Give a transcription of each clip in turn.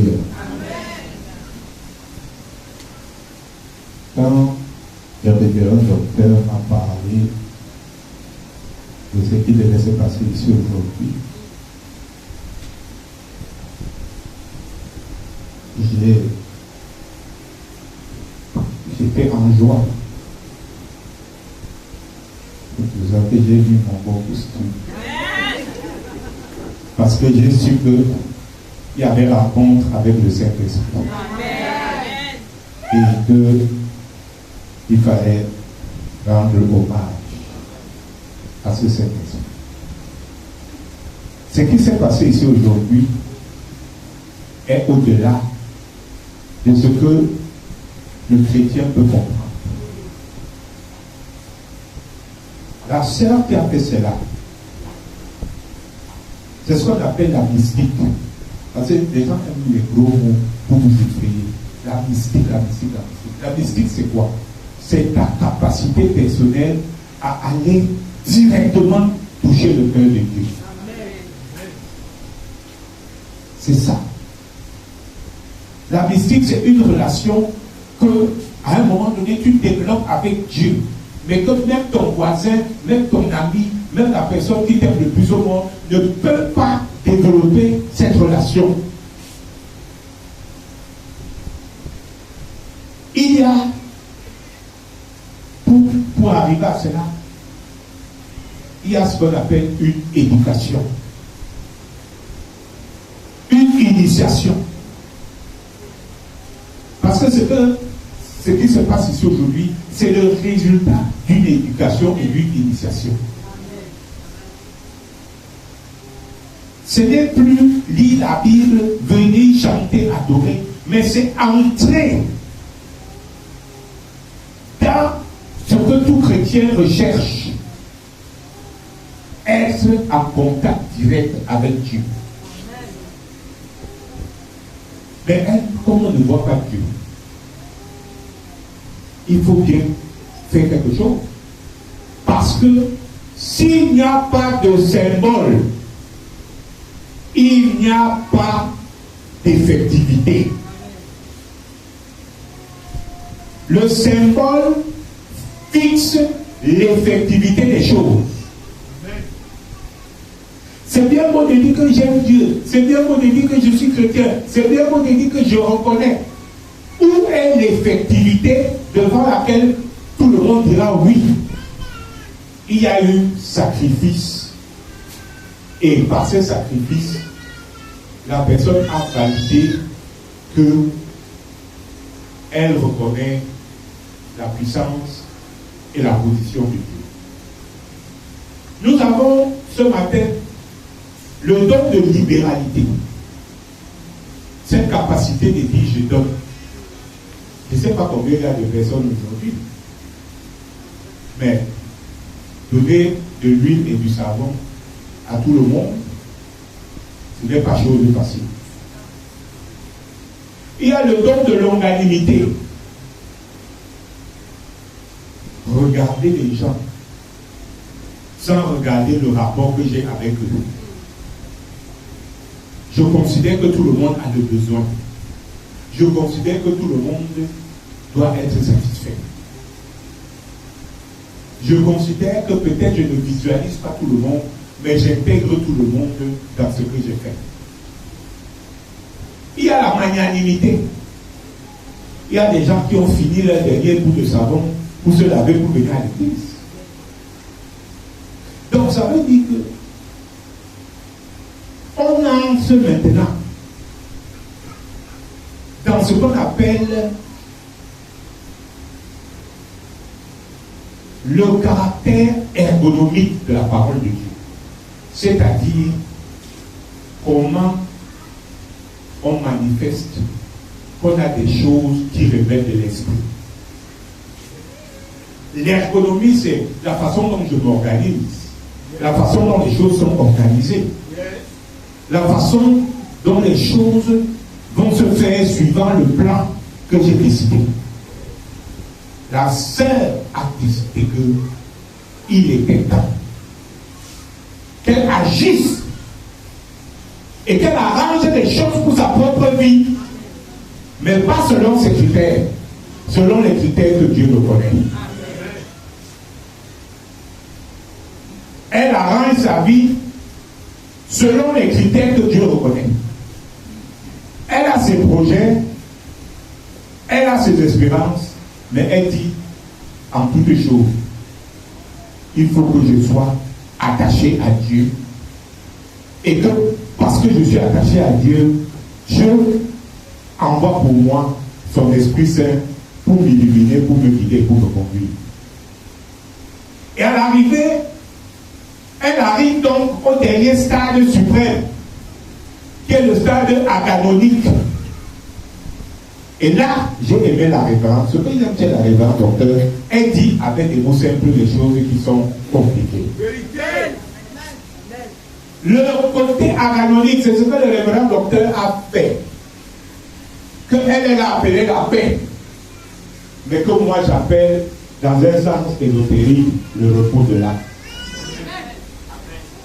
Seigneur. Quand le révérend docteur m'a parlé de ce qui devait se passer ici aujourd'hui, j'étais en joie. Vous avez j'ai vu mon beau costume. Parce que j'ai su qu'il y avait rencontre avec le Saint-Esprit. Et qu'il fallait rendre hommage à ce Saint-Esprit. Ce qui s'est passé ici aujourd'hui est au-delà de ce que le chrétien peut comprendre. La sœur qui a fait cela, c'est ce qu'on appelle la mystique. Parce que les gens aiment les gros mots pour vous effrayer. La mystique, la mystique, la mystique. La mystique, c'est quoi? C'est ta capacité personnelle à aller directement toucher le cœur de Dieu. C'est ça. La mystique, c'est une relation que, à un moment donné, tu développes avec Dieu. Mais que même ton voisin, même ton ami, même la personne qui t'aime le plus au monde ne peut pas développer cette relation. Il y a, pour arriver à cela, il y a ce qu'on appelle une éducation, une initiation. Parce que ce qui se passe ici aujourd'hui, c'est le résultat d'une éducation et d'une initiation. Ce n'est plus lire la Bible, venir chanter, adorer, mais c'est entrer dans ce que tout chrétien recherche, être en contact direct avec Dieu. Mais comme on ne voit pas Dieu, il faut bien faire quelque chose. Parce que s'il n'y a pas de symbole, il n'y a pas d'effectivité. Le symbole fixe l'effectivité des choses. C'est bien beau de dire que j'aime Dieu, c'est bien beau de dire que je suis chrétien, c'est bien beau de dire que je reconnais. Où est l'effectivité devant laquelle tout le monde dira oui? Il y a eu sacrifice. Et par ce sacrifice, la personne a validé qu'elle reconnaît la puissance et la position de Dieu. Nous avons ce matin le don de libéralité. Cette capacité de dire je donne. Je ne sais pas combien il y a de personnes aujourd'hui, mais donner de l'huile et du savon à tout le monde, ce n'est pas chose facile. Il y a le don de longanimité. Regardez les gens sans regarder le rapport que j'ai avec eux. Je considère que tout le monde a des besoins. Je considère que tout le monde doit être satisfait. Je considère que peut-être je ne visualise pas tout le monde, mais j'intègre tout le monde dans ce que je fais. Il y a la magnanimité. Il y a des gens qui ont fini leur dernier bout de savon pour se laver pour venir à l'église. Donc ça veut dire que on entre maintenant dans ce qu'on appelle le caractère ergonomique de la parole de Dieu. C'est-à-dire comment on manifeste qu'on a des choses qui révèlent de l'esprit. L'ergonomie, c'est la façon dont je m'organise, la façon dont les choses sont organisées, la façon dont les choses vont se faire suivant le plan que j'ai décidé. La sœur a décidé qu'il était temps qu'elle agisse et qu'elle arrange les choses pour sa propre vie Mais pas selon ses critères, selon les critères que Dieu reconnaît. Elle arrange sa vie selon les critères que Dieu reconnaît. Elle a ses projets, elle a ses espérances, mais elle dit en toutes choses, il faut que je sois attaché à Dieu. Et que, parce que je suis attaché à Dieu, Dieu envoie pour moi son Esprit Saint pour m'illuminer, pour me guider, pour me conduire. Et à l'arrivée, elle arrive donc au dernier stade suprême, qui est le stade aganonique. Et là, j'ai aimé la référence. Ce que j'aime, c'est la référence, docteur. Elle dit avec des mots simples des choses qui sont compliquées. Le côté aganonique, c'est ce que le révérend docteur a fait. Qu'elle a appelé la paix. Mais que moi j'appelle, dans un sens ésotérique, le repos de l'âme.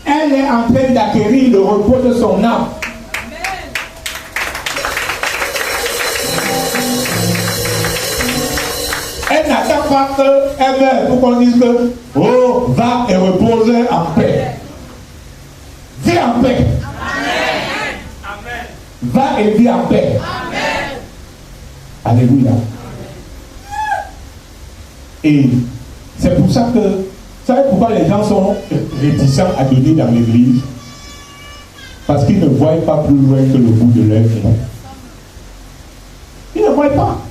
Elle est en train d'acquérir le repos de son âme. Elle n'attend pas qu'elle meure pour qu'on dise que oh, va et repose en paix. Vis en paix. Amen. Va et vis en paix. Amen. Alléluia. Et c'est pour ça que, vous savez pourquoi les gens sont réticents à donner dans l'église? Parce qu'ils ne voient pas plus loin que le bout de leur nez. Ils ne voient pas.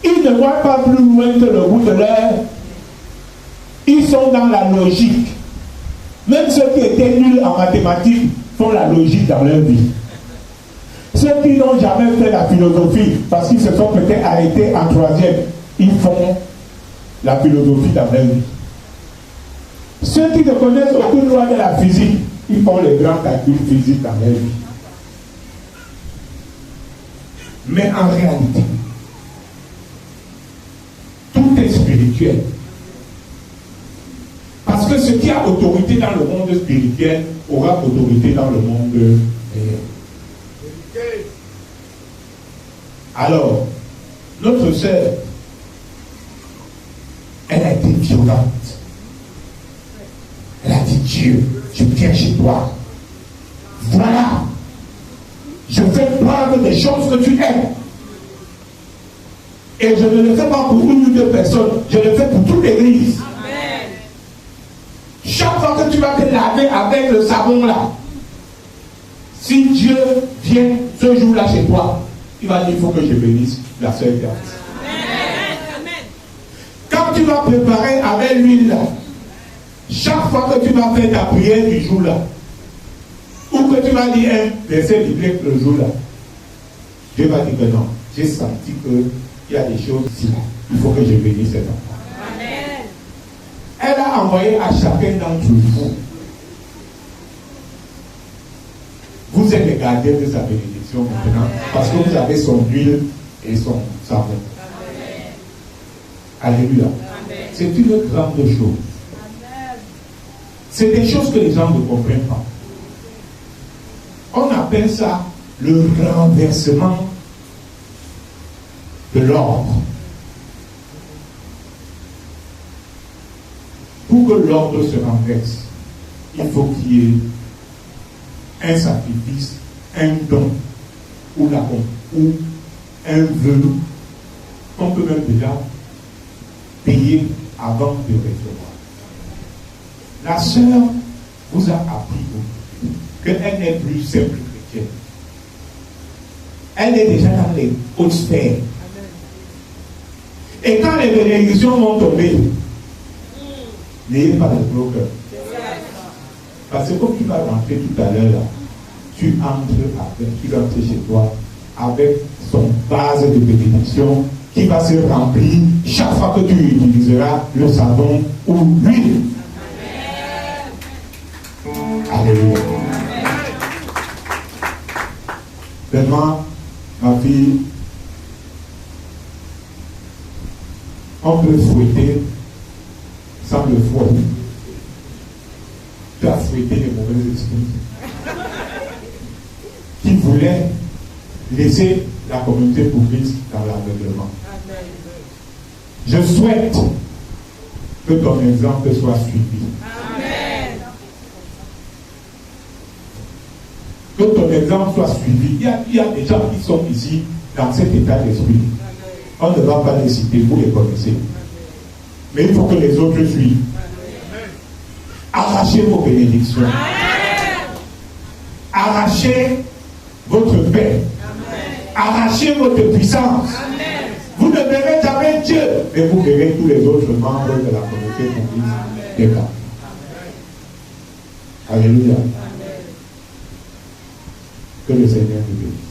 Ils ne voient pas plus loin que le bout de leur. Ils sont dans la logique. Même ceux qui étaient nuls en mathématiques font la logique dans leur vie. Ceux qui n'ont jamais fait la philosophie, parce qu'ils se sont peut-être arrêtés en troisième, ils font la philosophie dans leur vie. Ceux qui ne connaissent aucune loi de la physique, ils font les grands calculs physiques dans leur vie. Mais en réalité, tout est spirituel. Parce que ce qui a autorité dans le monde spirituel aura autorité dans le monde réel. Alors, notre sœur, elle a été violente. Elle a dit, Dieu, je viens chez toi. Voilà. Je fais preuve des choses que tu aimes. Et je ne le fais pas pour une ou deux personnes, je le fais pour toute l'église. Chaque fois que tu vas te laver avec le savon là, si Dieu vient ce jour-là chez toi, il va dire, il faut que je bénisse la sœur Géraldine. Quand tu vas préparer avec l'huile là, chaque fois que tu vas faire ta prière du jour là, ou que tu vas dire un verset biblique le jour là, Dieu va dire que non, j'ai senti qu'il y a des choses ici là, il faut que je bénisse cet enfant. Elle a envoyé à chacun d'entre vous. Vous êtes les gardiens de sa bénédiction maintenant, parce que vous avez son huile et son savon. Alléluia. C'est une grande chose. C'est des choses que les gens ne comprennent pas. On appelle ça le renversement de l'ordre. Pour que l'ordre se renverse, il faut qu'il y ait un sacrifice, un don, ou un vœu qu'on peut même déjà payer avant de recevoir. La sœur vous a appris qu'elle n'est plus simple chrétienne. Elle est déjà dans les hautes sphères. Et quand les bénédictions vont tomber, n'ayez pas de gros cœur. Parce que comme tu vas rentrer tout à l'heure là, tu vas entrer chez toi avec son vase de bénédiction qui va se remplir chaque fois que tu utiliseras le savon ou l'huile. Alléluia. Vraiment, ma fille, on peut fouetter sans le fouet. Tu as fouetté les mauvais esprits qui voulaient laisser la communauté pour Christ dans l'aveuglement. Je souhaite que ton exemple soit suivi. Amen. Que ton exemple soit suivi. Il y a des gens qui sont ici dans cet état d'esprit. On ne va pas les citer, vous les connaissez. Mais il faut que les autres suivent. Arrachez vos bénédictions. Arrachez votre paix. Arrachez votre puissance. Vous ne verrez jamais Dieu, mais vous verrez tous les autres membres de la communauté conquise des cas. Alléluia. Que le Seigneur nous bénisse.